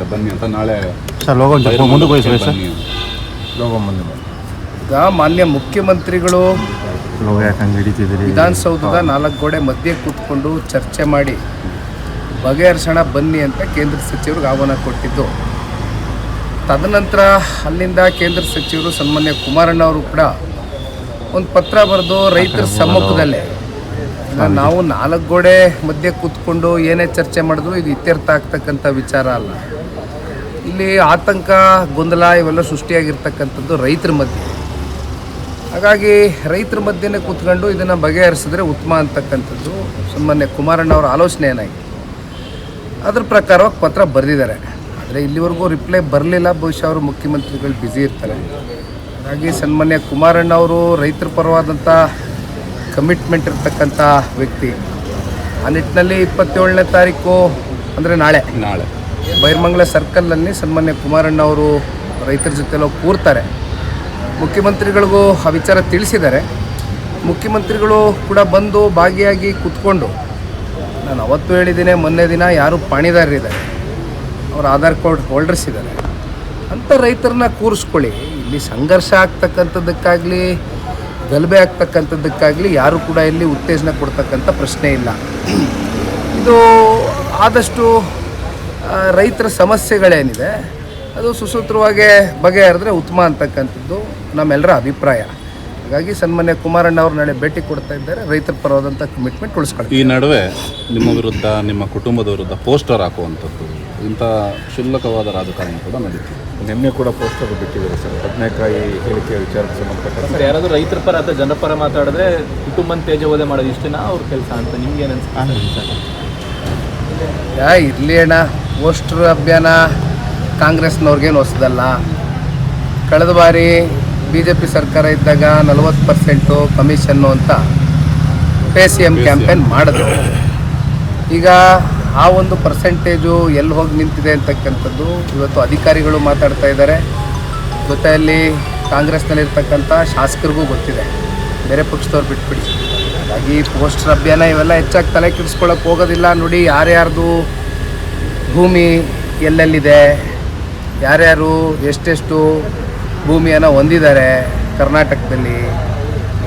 ಹೇಳಿದ್ದಾರೆ ಬನ್ನಿ ಅಂತ. ನಾಳೆ ಸರ್ ಲೋಗೋ ಮುಂದೆ ಹೋಗಿ ಸರ್ ಲೋಗೋ ಮುಂದೆ ಈಗ ಮಾನ್ಯ ಮುಖ್ಯಮಂತ್ರಿಗಳು ಲೋಗೋ ಯಾಕಂಗೆ ಹಿಡಿತಿದ್ದೀರಿ? ವಿಧಾನಸೌಧದ 4 ಗೋಡೆ ಮಧ್ಯೆ ಕೂತ್ಕೊಂಡು ಚರ್ಚೆ ಮಾಡಿ ಬಗೆಹರಿಸೋಣ ಬನ್ನಿ ಅಂತ ಕೇಂದ್ರ ಸಚಿವರಿಗೆ ಆಹ್ವಾನ ಕೊಟ್ಟಿದ್ದು. ತದನಂತರ ಅಲ್ಲಿಂದ ಕೇಂದ್ರ ಸಚಿವರು ಸನ್ಮಾನ್ಯ ಕುಮಾರಣ್ಣ ಅವರು ಕೂಡ ಒಂದು ಪತ್ರ ಬರೆದು ರೈತರ ಸಮ್ಮುಖದಲ್ಲೇ ನಾವು 4 ಗೋಡೆ ಮಧ್ಯೆ ಕೂತ್ಕೊಂಡು ಏನೇ ಚರ್ಚೆ ಮಾಡಿದ್ರು ಇದು ಇತ್ಯರ್ಥ ಆಗ್ತಕ್ಕಂಥ ವಿಚಾರ ಅಲ್ಲ. ಇಲ್ಲಿ ಆತಂಕ ಗೊಂದಲ ಇವೆಲ್ಲ ಸೃಷ್ಟಿಯಾಗಿರ್ತಕ್ಕಂಥದ್ದು ರೈತರ ಮಧ್ಯೆ. ಹಾಗಾಗಿ ರೈತರ ಮಧ್ಯೆನೇ ಕೂತ್ಕೊಂಡು ಇದನ್ನು ಬಗೆಹರಿಸಿದ್ರೆ ಉತ್ತಮ ಅಂತಕ್ಕಂಥದ್ದು ಸನ್ಮಾನ್ಯ ಕುಮಾರಣ್ಣ ಅವರ ಆಲೋಚನೆ ಏನಾಗಿದೆ. ಅದ್ರ ಪ್ರಕಾರವಾಗಿ ಪತ್ರ ಬರೆದಿದ್ದಾರೆ. ಆದರೆ ಇಲ್ಲಿವರೆಗೂ ರಿಪ್ಲೈ ಬರಲಿಲ್ಲ. ಬಹುಶಃ ಅವರು ಮುಖ್ಯಮಂತ್ರಿಗಳು ಬ್ಯುಸಿ ಇರ್ತಾರೆ. ಹಾಗಾಗಿ ಸನ್ಮಾನ್ಯ ಕುಮಾರಣ್ಣ ಅವರು ರೈತರ ಪರವಾದಂಥ ಕಮಿಟ್ಮೆಂಟ್ ಇರ್ತಕ್ಕಂಥ ವ್ಯಕ್ತಿ. ಆ ನಿಟ್ಟಿನಲ್ಲಿ 27ನೇ ತಾರೀಕು ಅಂದರೆ ನಾಳೆ ಬೈರ್ಮಂಗಲ ಸರ್ಕಲ್ನಲ್ಲಿ ಸನ್ಮಾನ್ಯ ಕುಮಾರಣ್ಣ ಅವರು ರೈತರ ಜೊತೆಲ್ಲ ಕೂರ್ತಾರೆ. ಮುಖ್ಯಮಂತ್ರಿಗಳಿಗೂ ಆ ವಿಚಾರ ತಿಳಿಸಿದ್ದಾರೆ. ಮುಖ್ಯಮಂತ್ರಿಗಳು ಕೂಡ ಬಂದು ಭಾಗಿಯಾಗಿ ಕೂತ್ಕೊಂಡು, ನಾನು ಅವತ್ತು ಹೇಳಿದ್ದೀನಿ, ಮೊನ್ನೆ ದಿನ ಯಾರು ಪಾಣಿದಾರರಿದ್ದಾರೆ, ಅವ್ರ ಆಧಾರ್ ಕಾರ್ಡ್ ಹೋಲ್ಡರ್ಸ್ ಇದ್ದಾರೆ ಅಂಥ ರೈತರನ್ನ ಕೂರಿಸ್ಕೊಳ್ಳಿ. ಇಲ್ಲಿ ಸಂಘರ್ಷ ಆಗ್ತಕ್ಕಂಥದ್ದಕ್ಕಾಗಲಿ ಗಲಭೆ ಆಗ್ತಕ್ಕಂಥದ್ದಕ್ಕಾಗಲಿ ಯಾರು ಕೂಡ ಇಲ್ಲಿ ಉತ್ತೇಜನ ಕೊಡ್ತಕ್ಕಂಥ ಪ್ರಶ್ನೆ ಇಲ್ಲ. ಇದು ಆದಷ್ಟು ರೈತರ ಸಮಸ್ಯೆಗಳೇನಿದೆ ಅದು ಸುಸೂತ್ರವಾಗಿ ಬಗೆಹರಿದ್ರೆ ಉತ್ತಮ ಅಂತಕ್ಕಂಥದ್ದು ನಮ್ಮೆಲ್ಲರ ಅಭಿಪ್ರಾಯ. ಹಾಗಾಗಿ ಸನ್ಮಾನ್ಯ ಕುಮಾರಣ್ಣ ಅವರು ನಾಳೆ ಭೇಟಿ ಕೊಡ್ತಾ ಇದ್ದಾರೆ. ರೈತರ ಪರವಾದಂಥ ಕಮಿಟ್ಮೆಂಟ್ ಉಳಿಸ್ಕೊಳ್ಳಿ. ಈ ನಡುವೆ ನಿಮ್ಮ ವಿರುದ್ಧ, ನಿಮ್ಮ ಕುಟುಂಬದ ವಿರುದ್ಧ ಪೋಸ್ಟರ್ ಹಾಕುವಂಥದ್ದು, ಇಂಥ ಕ್ಷುಲ್ಲಕವಾದ ರಾಜಕಾರಣ ಕೂಡ ನಡೀತಿದೆ. ನಿನ್ನೆ ಕೂಡ ಪೋಸ್ಟರ್ ಬಿಟ್ಟಿದ್ದಾರೆ ಸರ್, ಬದನೆಕಾಯಿ ಹೇಳಿಕೆ ವಿಚಾರಕ್ಕೆ ಸಂಬಂಧಪಟ್ಟ. ಸರ್, ಯಾರಾದರೂ ರೈತರ ಪರ ಅಥವಾ ಜನರ ಪರ ಮಾತಾಡಿದ್ರೆ ಕುಟುಂಬನ ತೇಜೋವಧೆ ಮಾಡೋದು ಇಷ್ಟೇನಾ ಅವ್ರ ಕೆಲಸ ಅಂತ ನಿಮ್ಗೆ ಏನು ಅನ್ಸುತ್ತೆ? ಇರಲಿ ಅಣ್ಣ, ಪೋಸ್ಟರ್ ಅಭಿಯಾನ ಕಾಂಗ್ರೆಸ್ನವ್ರಿಗೇನು ಹೊಸದಲ್ಲ. ಕಳೆದ ಬಾರಿ BJP ಸರ್ಕಾರ ಇದ್ದಾಗ 40% ಕಮಿಷನ್ನು ಅಂತ PCM ಕ್ಯಾಂಪೇನ್ ಮಾಡಿದ್ರು. ಈಗ ಆ ಒಂದು ಪರ್ಸೆಂಟೇಜು ಎಲ್ಲಿ ಹೋಗಿ ನಿಂತಿದೆ ಅಂತಕ್ಕಂಥದ್ದು ಇವತ್ತು ಅಧಿಕಾರಿಗಳು ಮಾತಾಡ್ತಾ ಇದ್ದಾರೆ. ಜೊತೆಯಲ್ಲಿ ಕಾಂಗ್ರೆಸ್ನಲ್ಲಿರ್ತಕ್ಕಂಥ ಶಾಸಕರಿಗೂ ಗೊತ್ತಿದೆ, ಬೇರೆ ಪಕ್ಷದವ್ರು ಬಿಟ್ಬಿಡಿ. ಹಾಗಾಗಿ ಪೋಸ್ಟರ್ ಅಭಿಯಾನ ಇವೆಲ್ಲ ಹೆಚ್ಚಾಗಿ ತಲೆ ಕೆಡಿಸ್ಕೊಳ್ಳೋಕೆ ಹೋಗೋದಿಲ್ಲ. ನೋಡಿ, ಯಾರ್ಯಾರ್ದು ಭೂಮಿ ಎಲ್ಲೆಲ್ಲಿದೆ, ಯಾರ್ಯಾರು ಎಷ್ಟೆಷ್ಟು ಭೂಮಿಯನ್ನು ಹೊಂದಿದ್ದಾರೆ ಕರ್ನಾಟಕದಲ್ಲಿ,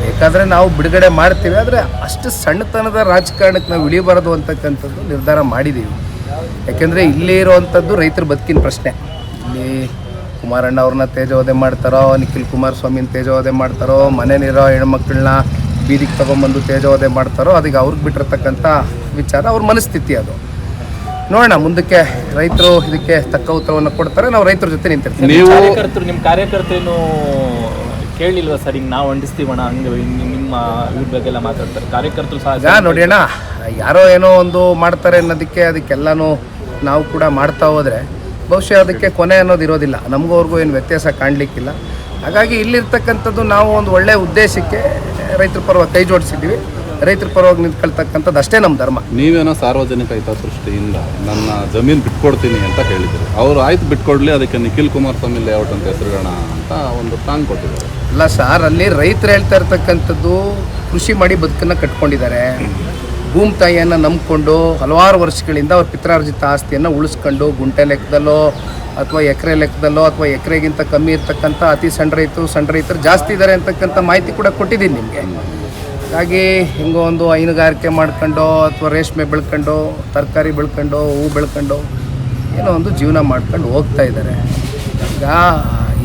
ಬೇಕಾದರೆ ನಾವು ಬಿಡುಗಡೆ ಮಾಡ್ತೀವಿ. ಆದರೆ ಅಷ್ಟು ಸಣ್ಣತನದ ರಾಜಕಾರಣಕ್ಕೆ ನಾವು ಇಳಿಬಾರದು ಅಂತಕ್ಕಂಥದ್ದು ನಿರ್ಧಾರ ಮಾಡಿದ್ದೀವಿ. ಯಾಕೆಂದರೆ ಇಲ್ಲೇ ಇರೋವಂಥದ್ದು ರೈತರ ಬದುಕಿನ ಪ್ರಶ್ನೆ. ಇಲ್ಲಿ ಕುಮಾರಣ್ಣ ಅವ್ರನ್ನ ತೇಜೋವಧೆ ಮಾಡ್ತಾರೋ, ನಿಖಿಲ್ ಕುಮಾರಸ್ವಾಮಿನ ತೇಜೋವಧೆ ಮಾಡ್ತಾರೋ, ಮನೇಲಿರೋ ಹೆಣ್ಮಕ್ಳನ್ನ ಬೀದಿಗೆ ತೊಗೊಂಬಂದು ತೇಜೋವಧೆ ಮಾಡ್ತಾರೋ, ಅದಕ್ಕೆ ಅವ್ರಿಗೆ ಬಿಟ್ಟಿರ್ತಕ್ಕಂಥ ವಿಚಾರ, ಅವ್ರ ಮನಸ್ಥಿತಿ ಅದು. ನೋಡೋಣ, ಮುಂದಕ್ಕೆ ರೈತರು ಇದಕ್ಕೆ ತಕ್ಕ ಉತ್ತರವನ್ನು ಕೊಡ್ತಾರೆ. ನಾವು ರೈತರ ಜೊತೆ ನಿಂತಿರ್ತೀವಿ. ನಿಮ್ಮ ಕಾರ್ಯಕರ್ತರೇನು ಕೇಳಲಿಲ್ವಾ ಸರ್? ಹಿಂಗೆ ನಾವು ಅಂಡಿಸ್ತೀವಣ್ಣ, ಹಂಗೆ ನಿಮ್ಮ ಇವ್ರ ಬಗ್ಗೆ ಎಲ್ಲ ಮಾತಾಡ್ತಾರೆ ಕಾರ್ಯಕರ್ತರು ಸಹ. ನೋಡಿ ಅಣ್ಣ, ಯಾರೋ ಏನೋ ಒಂದು ಮಾಡ್ತಾರೆ ಅನ್ನೋದಕ್ಕೆ ಅದಕ್ಕೆಲ್ಲನೂ ನಾವು ಕೂಡ ಮಾಡ್ತಾ ಹೋದರೆ ಬಹುಶಃ ಅದಕ್ಕೆ ಕೊನೆ ಅನ್ನೋದು ಇರೋದಿಲ್ಲ. ನಮಗೂ ಅವ್ರಿಗೂ ಏನು ವ್ಯತ್ಯಾಸ ಕಾಣಲಿಕ್ಕಿಲ್ಲ. ಹಾಗಾಗಿ ಇಲ್ಲಿರ್ತಕ್ಕಂಥದ್ದು ನಾವು ಒಂದು ಒಳ್ಳೆಯ ಉದ್ದೇಶಕ್ಕೆ ರೈತರ ಪರವಾಗಿ ಕೈ ಜೋಡಿಸಿದ್ದೀವಿ. ರೈತರ ಪರವಾಗಿ ನಿಂತ್ಕೊಳ್ತಕ್ಕಂಥದ್ದು ಅಷ್ಟೇ ನಮ್ಮ ಧರ್ಮ. ನೀವೇನೋ ಸಾರ್ವಜನಿಕ ಹಿತದೃಷ್ಟಿಯಿಂದ ನನ್ನ ಜಮೀನು ಬಿಟ್ಕೊಡ್ತೀನಿ ಅಂತ ಹೇಳಿದ್ರು. ಅವರು ಆಯ್ತು ಬಿಟ್ಕೊಡ್ಲಿ, ಅದಕ್ಕೆ ನಿಖಿಲ್ ಕುಮಾರಸ್ವಾಮಿ ಲೇಔಟ್ ಅಂತ ಹೆಸರುಗೋಣ ಅಂತ ಒಂದು ಟಾಂಗ್ ಕೊಟ್ಟಿದ್ದಾರೆ. ಅಲ್ಲ ಸರ್, ಅಲ್ಲಿ ರೈತರು ಹೇಳ್ತಾ ಇರ್ತಕ್ಕಂಥದ್ದು ಕೃಷಿ ಮಾಡಿ ಬದುಕನ್ನು ಕಟ್ಕೊಂಡಿದ್ದಾರೆ. ಭೂಮಿ ತಾಯಿಯನ್ನು ನಂಬಿಕೊಂಡು ಹಲವಾರು ವರ್ಷಗಳಿಂದ ಅವ್ರ ಪಿತ್ರಾರ್ಜಿತ ಆಸ್ತಿಯನ್ನು ಉಳಿಸ್ಕೊಂಡು ಗುಂಟೆ ಲೆಕ್ಕದಲ್ಲೋ ಅಥವಾ ಎಕರೆ ಲೆಕ್ಕದಲ್ಲೋ ಅಥವಾ ಎಕರೆಗಿಂತ ಕಮ್ಮಿ ಇರ್ತಕ್ಕಂಥ ಅತಿ ಸಣ್ಣ ರೈತರು ಜಾಸ್ತಿ ಇದ್ದಾರೆ ಅಂತಕ್ಕಂಥ ಮಾಹಿತಿ ಕೂಡ ಕೊಟ್ಟಿದ್ದೀನಿ ನಿಮಗೆ. ಹಾಗಾಗಿ ಹಿಂಗೋ ಒಂದು ಹೈನುಗಾರಿಕೆ ಮಾಡ್ಕೊಂಡು ಅಥವಾ ರೇಷ್ಮೆ ಬೆಳ್ಕೊಂಡು, ತರಕಾರಿ ಬೆಳ್ಕೊಂಡು, ಹೂವು ಬೆಳ್ಕೊಂಡು ಏನೋ ಒಂದು ಜೀವನ ಮಾಡ್ಕೊಂಡು ಹೋಗ್ತಾ ಇದ್ದಾರೆ. ಈಗ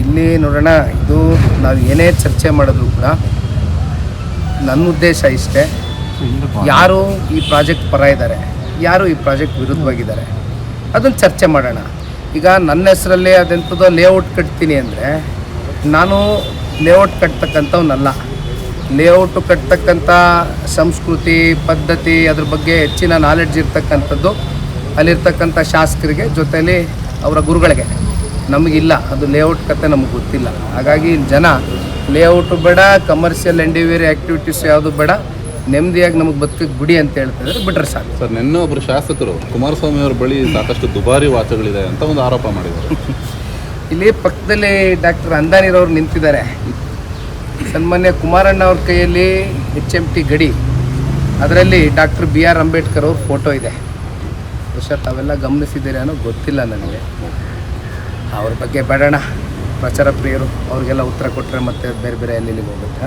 ಇಲ್ಲಿ ನೋಡೋಣ, ಇದು ನಾವು ಏನೇ ಚರ್ಚೆ ಮಾಡಿದ್ರು ಕೂಡ ನನ್ನ ಉದ್ದೇಶ ಇಷ್ಟೇ, ಯಾರು ಈ ಪ್ರಾಜೆಕ್ಟ್ ಪರ ಇದ್ದಾರೆ, ಯಾರು ಈ ಪ್ರಾಜೆಕ್ಟ್ ವಿರುದ್ಧವಾಗಿದ್ದಾರೆ, ಅದನ್ನು ಚರ್ಚೆ ಮಾಡೋಣ. ಈಗ ನನ್ನ ಹೆಸರಲ್ಲಿ ಅದೆಂಥದ್ದೋ ಲೇಔಟ್ ಕಟ್ತೀನಿ ಅಂದರೆ ನಾನು ಲೇಔಟ್ ಕಟ್ತಕ್ಕಂಥವ್ನಲ್ಲ. ಲೇಔಟು ಕಟ್ತಕ್ಕಂಥ ಸಂಸ್ಕೃತಿ ಪದ್ಧತಿ ಅದ್ರ ಬಗ್ಗೆ ಹೆಚ್ಚಿನ ನಾಲೆಡ್ಜ್ ಇರ್ತಕ್ಕಂಥದ್ದು ಅಲ್ಲಿರ್ತಕ್ಕಂಥ ಶಾಸಕರಿಗೆ, ಜೊತೆಯಲ್ಲಿ ಅವರ ಗುರುಗಳಿಗೆ. ನಮಗಿಲ್ಲ, ಅದು ಲೇಔಟ್ ಕತೆ ನಮಗೆ ಗೊತ್ತಿಲ್ಲ. ಹಾಗಾಗಿ ಜನ ಲೇಔಟು ಬೇಡ, ಕಮರ್ಷಿಯಲ್ ಎಂಡಿವೇರಿ ಆ್ಯಕ್ಟಿವಿಟೀಸ್ ಯಾವುದು ಬೇಡ, ನೆಮ್ಮದಿಯಾಗಿ ನಮಗೆ ಬದುಕಿಗೆ ಬಿಡಿ ಅಂತ ಹೇಳ್ತಿದ್ರೆ ಬಿಟ್ರೆ ಸಾಕು. ಸರ್, ನಿನ್ನೆ ಒಬ್ಬರು ಶಾಸಕರು ಕುಮಾರಸ್ವಾಮಿ ಅವ್ರ ಬಳಿ ಸಾಕಷ್ಟು ದುಬಾರಿ ವಾಚಗಳಿದೆ ಅಂತ ಒಂದು ಆರೋಪ ಮಾಡಿದ್ದಾರೆ. ಇಲ್ಲಿ ಪಕ್ಕದಲ್ಲಿ ಡಾಕ್ಟರ್ ಅಂದಾನಿರವ್ರು ನಿಂತಿದ್ದಾರೆ. ಸನ್ಮಾನ್ಯ ಕುಮಾರಣ್ಣ ಅವ್ರ ಕೈಯಲ್ಲಿ HMT ಗಡಿ, ಅದರಲ್ಲಿ ಡಾಕ್ಟರ್ BR ಅಂಬೇಡ್ಕರ್ ಅವ್ರ ಫೋಟೋ ಇದೆ. ಬಹುಶಃ ತಾವೆಲ್ಲ ಗಮನಿಸಿದ್ದೀರಿ ಅನ್ನೋ ಗೊತ್ತಿಲ್ಲ ನನಗೆ. ಅವ್ರ ಬಗ್ಗೆ ಬೇಡಣ, ಪ್ರಚಾರ ಪ್ರಿಯರು, ಅವ್ರಿಗೆಲ್ಲ ಉತ್ತರ ಕೊಟ್ಟರೆ ಮತ್ತೆ ಬೇರೆ ಬೇರೆ ಎಲ್ಲಿಗೆ ಹೋಗುತ್ತೆ.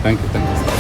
Thank you. Thank you.